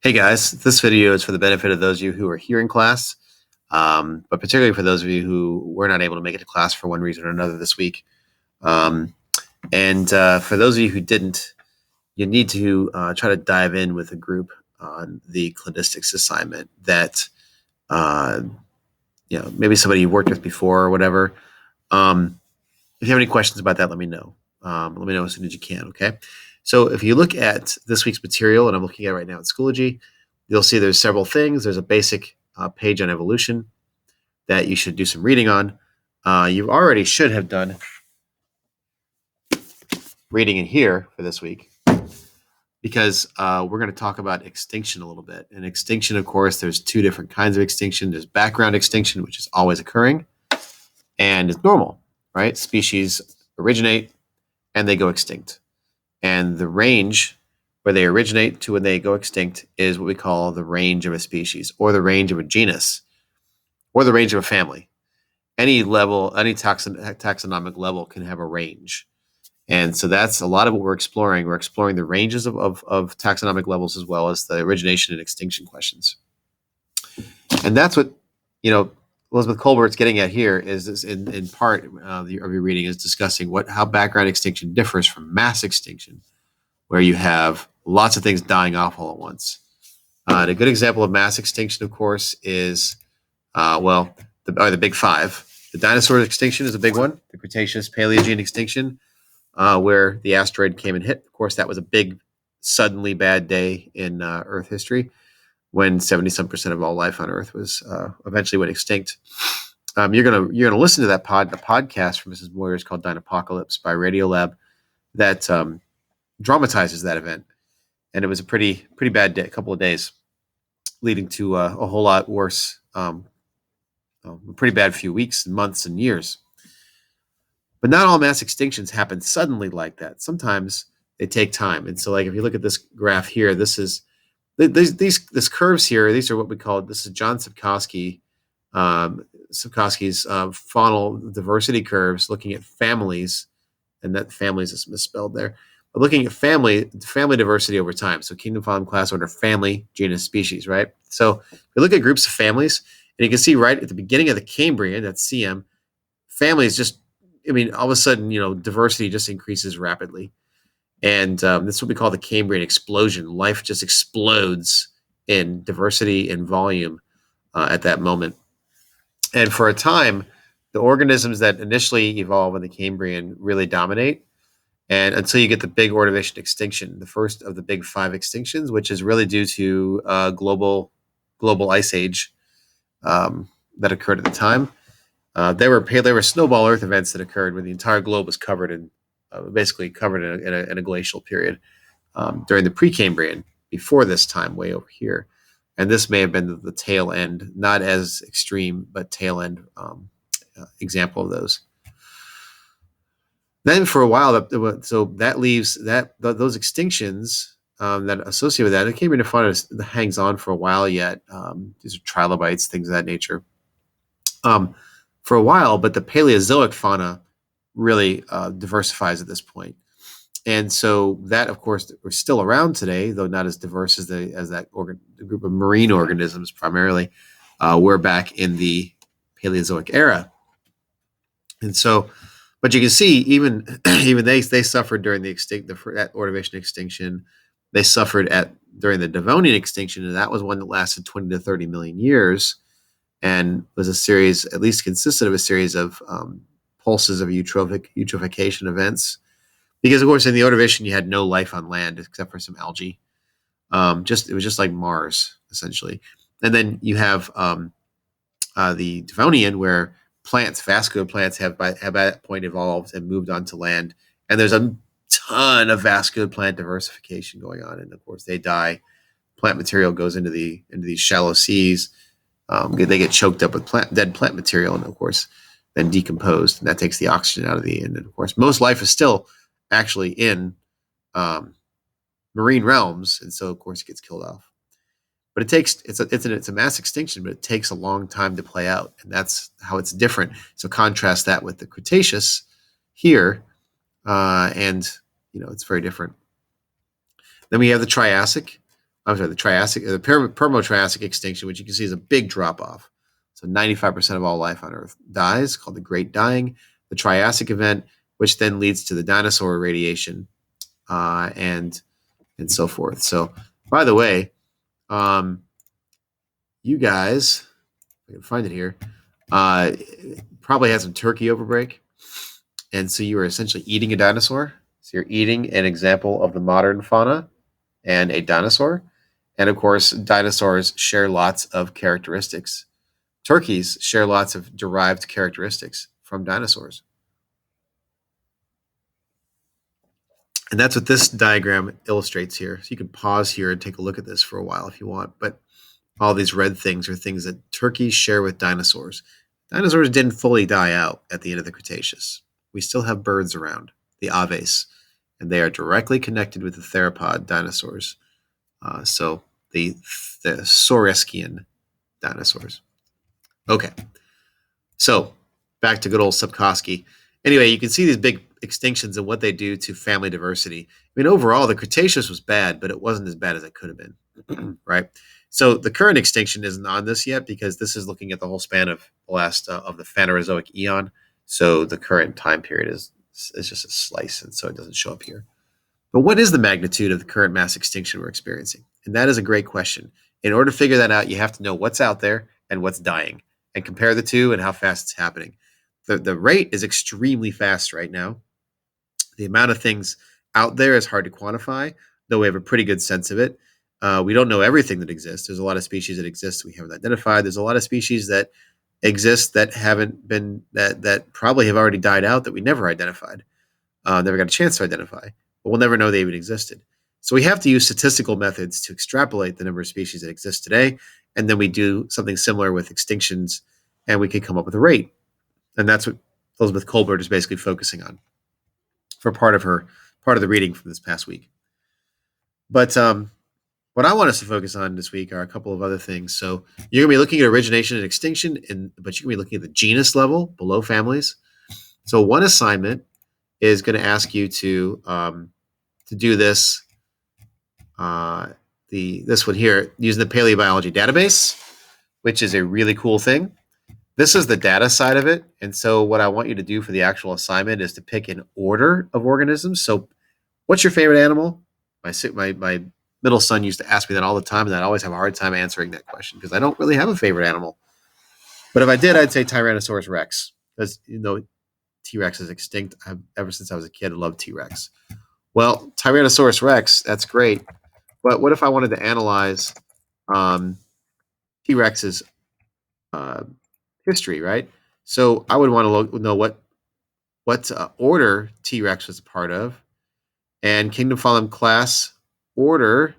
Hey guys, this video is for the benefit of those of you who are here in class, but particularly for those of you who were not able to make it to class for one reason or another this week. Um, and for those of you who didn't, you need to try to dive in with a group on the clinicistics assignment that, uh, maybe somebody you worked with before or whatever. If you have any questions about that, let me know. Let me know as soon as you can, okay? So if you look at this week's material, and I'm looking at it right now at Schoology, you'll see there's several things. There's a basic page on evolution that you should do some reading on. You already should have done reading in here for this week because we're going to talk about extinction a little bit. And extinction, of course, there's two different kinds of extinction. There's background extinction, which is always occurring, and it's normal, right? Species originate and they go extinct. And the range where they originate to when they go extinct is what we call the range of a species or the range of a genus or the range of a family. Any level, any taxonomic level can have a range. And so that's a lot of what we're exploring. We're exploring the ranges of taxonomic levels as well as the origination and extinction questions. And that's what, Elizabeth Colbert's getting at here is in part of your reading is discussing how background extinction differs from mass extinction, where you have lots of things dying off all at once. A good example of mass extinction, of course, is, the big five. The dinosaur extinction is a big one, the Cretaceous Paleogene extinction, where the asteroid came and hit. Of course, that was a big, suddenly bad day in Earth history when 70-some% of all life on Earth was eventually went extinct. You're gonna listen to that podcast from Mrs. Moyers called Dinopocalypse by Radiolab that dramatizes that event, and it was a pretty bad day, a couple of days, leading to a whole lot worse, a pretty bad few weeks, and months, and years. But not all mass extinctions happen suddenly like that. Sometimes they take time, and so like if you look at this graph here, this curves here. These are what we call, this is John Sapkowski's faunal diversity curves, looking at families, and that families is misspelled there. But looking at family diversity over time. So kingdom, phylum, class, order, family, genus, species, right? So we look at groups of families, and you can see right at the beginning of the Cambrian, that's CM, families just, all of a sudden, diversity just increases rapidly. And that's what we call the Cambrian explosion. Life just explodes in diversity and volume at that moment. And for a time, the organisms that initially evolve in the Cambrian really dominate. And until you get the big Ordovician extinction, the first of the big five extinctions, which is really due to global ice age that occurred at the time. There were snowball Earth events that occurred when the entire globe was covered in a glacial period during the Precambrian, before this time, way over here. And this may have been the tail end, not as extreme, but tail end example of those. Then for a while, so that leaves those extinctions that associate with that. The Cambrian fauna hangs on for a while yet. These are trilobites, things of that nature. For a while, but the Paleozoic fauna really diversifies at this point. And so that, of course, we're still around today, though not as diverse as the group of marine organisms primarily. We're back in the Paleozoic era. And so, but you can see even they suffered during that Ordovician extinction. They suffered during the Devonian extinction, and that was one that lasted 20 to 30 million years, and was a series, at least consisted of a series of pulses of eutrophication events. Because of course, in the Ordovician, you had no life on land except for some algae. It was just like Mars, essentially. And then you have the Devonian, where vascular plants have at that point evolved and moved onto land. And there's a ton of vascular plant diversification going on. And of course, they die. Plant material goes into these shallow seas. They get choked up with dead plant material, and of course, then decomposed. And that takes the oxygen out of the end. And of course, most life is still actually in marine realms, and so of course it gets killed off. But it's a mass extinction, but it takes a long time to play out, and that's how it's different. So contrast that with the Cretaceous here, and it's very different. Then we have the Triassic, I'm sorry, the Triassic, the Permo-Triassic extinction, which you can see is a big drop off. So 95% of all life on Earth dies, called the Great Dying. The Triassic event, which then leads to the dinosaur radiation, and so forth. So, by the way, you guys, I can find it here, probably had some turkey over break, and so you were essentially eating a dinosaur. So you're eating an example of the modern fauna and a dinosaur. And of course, dinosaurs share lots of characteristics. Turkeys share lots of derived characteristics from dinosaurs. And that's what this diagram illustrates here. So you can pause here and take a look at this for a while if you want. But all these red things are things that turkeys share with dinosaurs. Dinosaurs didn't fully die out at the end of the Cretaceous. We still have birds around, the aves, and they are directly connected with the theropod dinosaurs. So the Saurischian dinosaurs. Okay, so back to good old Sapkowski. Anyway, you can see these big extinctions and what they do to family diversity. I mean, overall, the Cretaceous was bad, but it wasn't as bad as it could have been, right? So the current extinction isn't on this yet because this is looking at the whole span of the last of the Phanerozoic eon. So the current time period is just a slice, and so it doesn't show up here. But what is the magnitude of the current mass extinction we're experiencing? And that is a great question. In order to figure that out, you have to know what's out there and what's dying and compare the two and how fast it's happening. The rate is extremely fast right now. The amount of things out there is hard to quantify, though we have a pretty good sense of it. We don't know everything that exists. There's a lot of species that exist we haven't identified. There's a lot of species that exist that haven't been that probably have already died out that we never identified, never got a chance to identify, but we'll never know they even existed. So we have to use statistical methods to extrapolate the number of species that exist today, and then we do something similar with extinctions, and we can come up with a rate. And that's what Elizabeth Colbert is basically focusing on for part of the reading from this past week. But what I want us to focus on this week are a couple of other things. So you're going to be looking at origination and extinction, but you're going to be looking at the genus level below families. So one assignment is going to ask you to do this this one here using the paleobiology database, which is a really cool thing. This is the data side of it. And so what I want you to do for the actual assignment is to pick an order of organisms. So what's your favorite animal? My middle son used to ask me that all the time, and I'd always have a hard time answering that question because I don't really have a favorite animal. But if I did, I'd say Tyrannosaurus Rex because, T-Rex is extinct. Ever since I was a kid, I loved T-Rex. Well, Tyrannosaurus Rex, that's great. But what if I wanted to analyze T-Rex's history, right? So I would want to know what order T-Rex was a part of, and kingdom, phylum, class, order.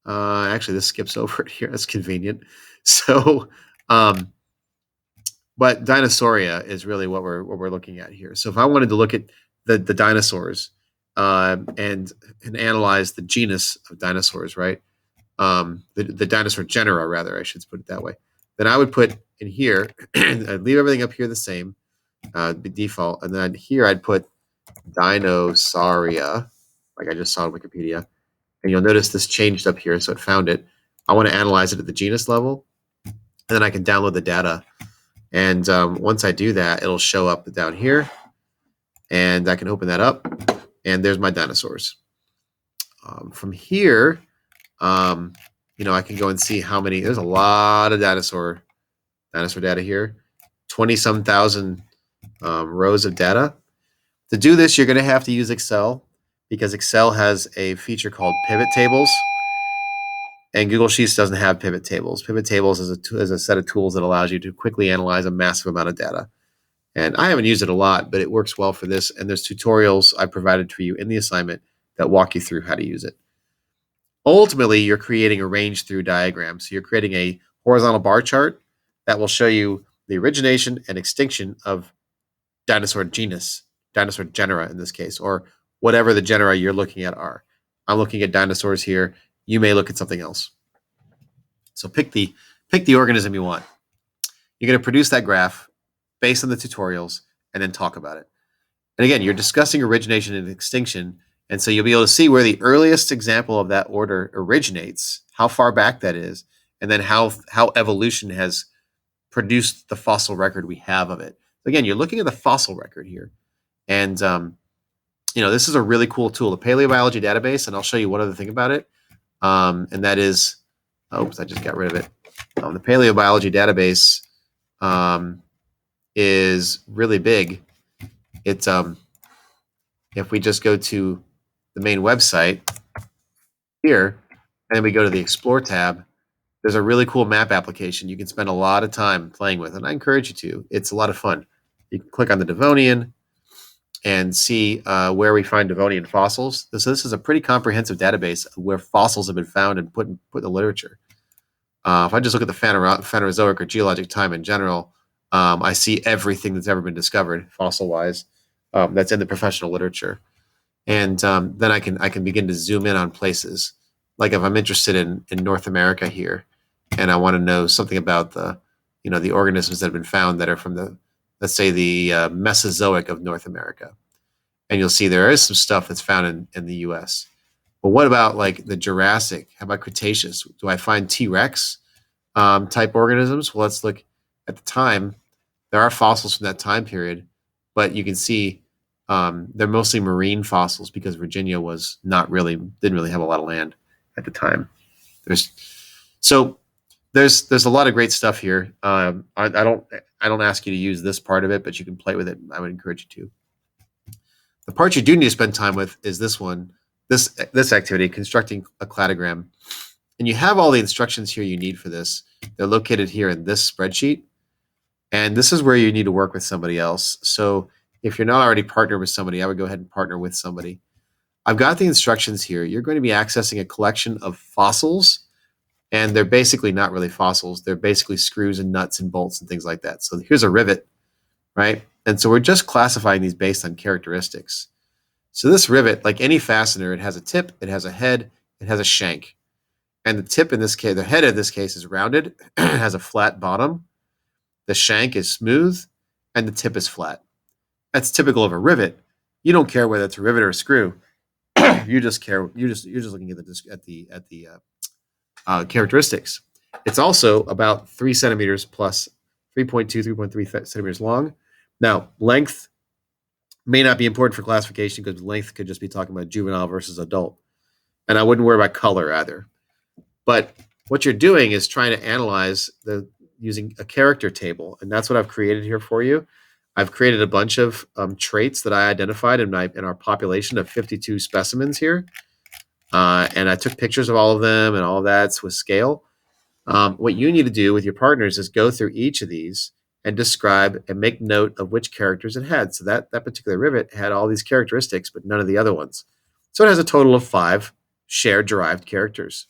Actually, this skips over it here. That's convenient. So, but Dinosauria is really what we're looking at here. So if I wanted to look at the dinosaurs and analyze the genus of dinosaurs, right? The dinosaur genera, rather, I should put it that way. Then I would put in here, I'd leave everything up here the same, default, and then here I'd put Dinosauria, like I just saw on Wikipedia. And you'll notice this changed up here, so it found it. I want to analyze it at the genus level, and then I can download the data. And once I do that, it'll show up down here, and I can open that up, and there's my dinosaurs. From here, I can go and see how many. There's a lot of dinosaur data here, 20-some thousand rows of data. To do this, you're going to have to use Excel because Excel has a feature called pivot tables, and Google Sheets doesn't have pivot tables. Pivot tables is a set of tools that allows you to quickly analyze a massive amount of data. And I haven't used it a lot, but it works well for this. And there's tutorials I provided for you in the assignment that walk you through how to use it. Ultimately, you're creating a range through diagram. So you're creating a horizontal bar chart that will show you the origination and extinction of dinosaur genus, dinosaur genera in this case, or whatever the genera you're looking at are. I'm looking at dinosaurs here. You may look at something else. So pick the organism you want. You're going to produce that graph based on the tutorials and then talk about it. And again, you're discussing origination and extinction And so you'll be able to see where the earliest example of that order originates, how far back that is, and then how evolution has produced the fossil record we have of it. Again, you're looking at the fossil record here. And this is a really cool tool, the paleobiology database, and I'll show you one other thing about it. And that is, oops, I just got rid of it. The paleobiology database is really big. It's if we just go to the main website here, and then we go to the Explore tab, there's a really cool map application you can spend a lot of time playing with, and I encourage you to. It's a lot of fun. You can click on the Devonian and see where we find Devonian fossils. So this is a pretty comprehensive database where fossils have been found and put in the literature. If I just look at the Phanerozoic or geologic time in general, I see everything that's ever been discovered fossil-wise that's in the professional literature. And then I can begin to zoom in on places. Like if I'm interested in North America here, and I want to know something about the organisms that have been found that are from the, let's say, the Mesozoic of North America. And you'll see there is some stuff that's found in the U.S. But what about like the Jurassic? How about Cretaceous? Do I find T-Rex type organisms? Well, let's look at the time. There are fossils from that time period, but you can see they're mostly marine fossils because Virginia didn't really have a lot of land at the time. There's a lot of great stuff here. I don't ask you to use this part of it, but you can play with it. I would encourage you to. The part you do need to spend time with is this one, this activity, constructing a cladogram. And you have all the instructions here you need for this. They're located here in this spreadsheet. And this is where you need to work with somebody else. So if you're not already partnered with somebody, I would go ahead and partner with somebody. I've got the instructions here. You're going to be accessing a collection of fossils, and they're basically not really fossils. They're basically screws and nuts and bolts and things like that. So here's a rivet, right? And so we're just classifying these based on characteristics. So this rivet, like any fastener, it has a tip, it has a head, it has a shank. And the tip in this case, the head in this case is rounded, it has a flat bottom, the shank is smooth, and the tip is flat. That's typical of a rivet. You don't care whether it's a rivet or a screw. You're just looking at the characteristics. It's also about 3 centimeters plus 3.2, 3.3 centimeters long. Now, length may not be important for classification because length could just be talking about juvenile versus adult. And I wouldn't worry about color either. But what you're doing is trying to analyze using a character table. And that's what I've created here for you. I've created a bunch of traits that I identified in our population of 52 specimens here. And I took pictures of all of them and all of that with scale. What you need to do with your partners is go through each of these and describe and make note of which characters it had. So that particular rivet had all these characteristics, but none of the other ones. So it has a total of 5 shared derived characteristics.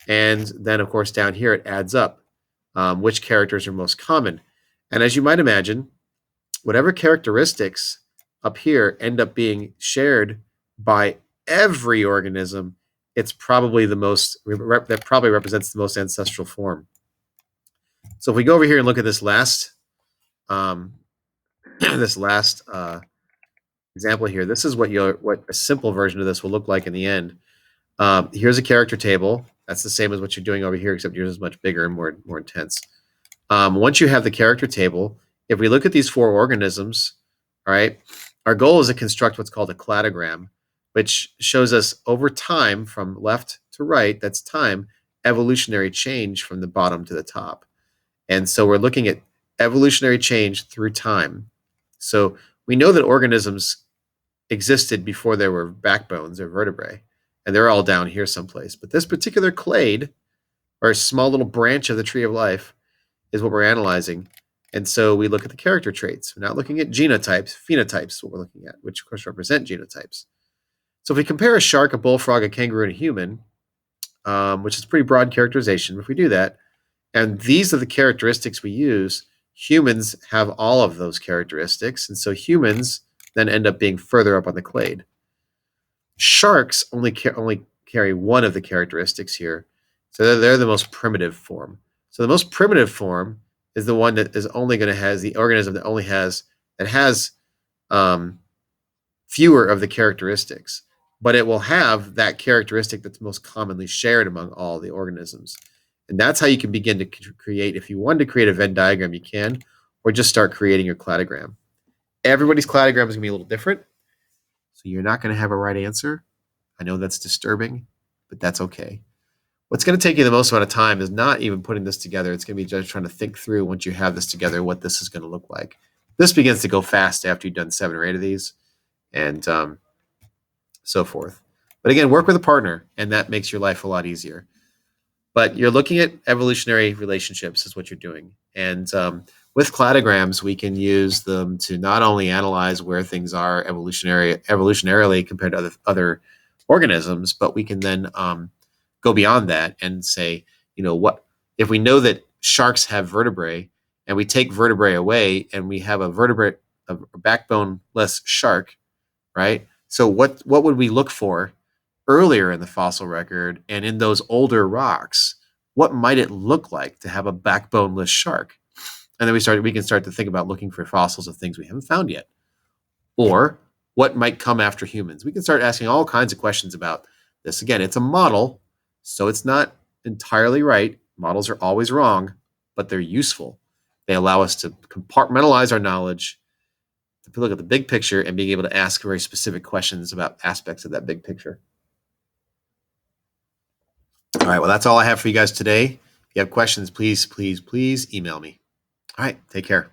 And then, of course, down here, it adds up which characters are most common. And as you might imagine, whatever characteristics up here end up being shared by every organism, it's probably that probably represents the most ancestral form. So if we go over here and look at this last example here, this is what a simple version of this will look like in the end. Here's a character table. That's the same as what you're doing over here, except yours is much bigger and more intense. Once you have the character table, if we look at these 4 organisms, all right, our goal is to construct what's called a cladogram, which shows us over time from left to right, that's time, evolutionary change from the bottom to the top. And so we're looking at evolutionary change through time. So we know that organisms existed before there were backbones or vertebrae, and they're all down here someplace. But this particular clade, or a small little branch of the tree of life, is what we're analyzing. And so we look at the character traits. We're not looking at genotypes. Phenotypes is what we're looking at, which of course represent genotypes. So if we compare a shark, a bullfrog, a kangaroo, and a human, which is pretty broad characterization, if we do that, and these are the characteristics we use, humans have all of those characteristics. And so humans then end up being further up on the clade. Sharks only carry one of the characteristics here. So they're the most primitive form. So the most primitive form is the one that is only going to has the organism that only has fewer of the characteristics, but it will have that characteristic that's most commonly shared among all the organisms. And that's how you can begin to create. If you want to create a Venn diagram, you can, or just start creating your cladogram. Everybody's cladogram is going to be a little different. So you're not going to have a right answer. I know that's disturbing, but that's okay. What's going to take you the most amount of time is not even putting this together. It's going to be just trying to think through, once you have this together, what this is going to look like. This begins to go fast after you've done 7 or 8 of these, and so forth. But again, work with a partner, and that makes your life a lot easier. But you're looking at evolutionary relationships is what you're doing. And with cladograms, we can use them to not only analyze where things are evolutionarily compared to other organisms, but we can then go beyond that and say, what if we know that sharks have vertebrae, and we take vertebrae away, and we have a backbone-less shark, right? So what would we look for earlier in the fossil record and in those older rocks? What might it look like to have a backboneless shark? And then we can start to think about looking for fossils of things we haven't found yet. Or what might come after humans? We can start asking all kinds of questions about this. Again, it's a model, so it's not entirely right. Models are always wrong, but they're useful. They allow us to compartmentalize our knowledge, to look at the big picture, and being able to ask very specific questions about aspects of that big picture. All right, well, that's all I have for you guys today. If you have questions, please email me. All right, take care.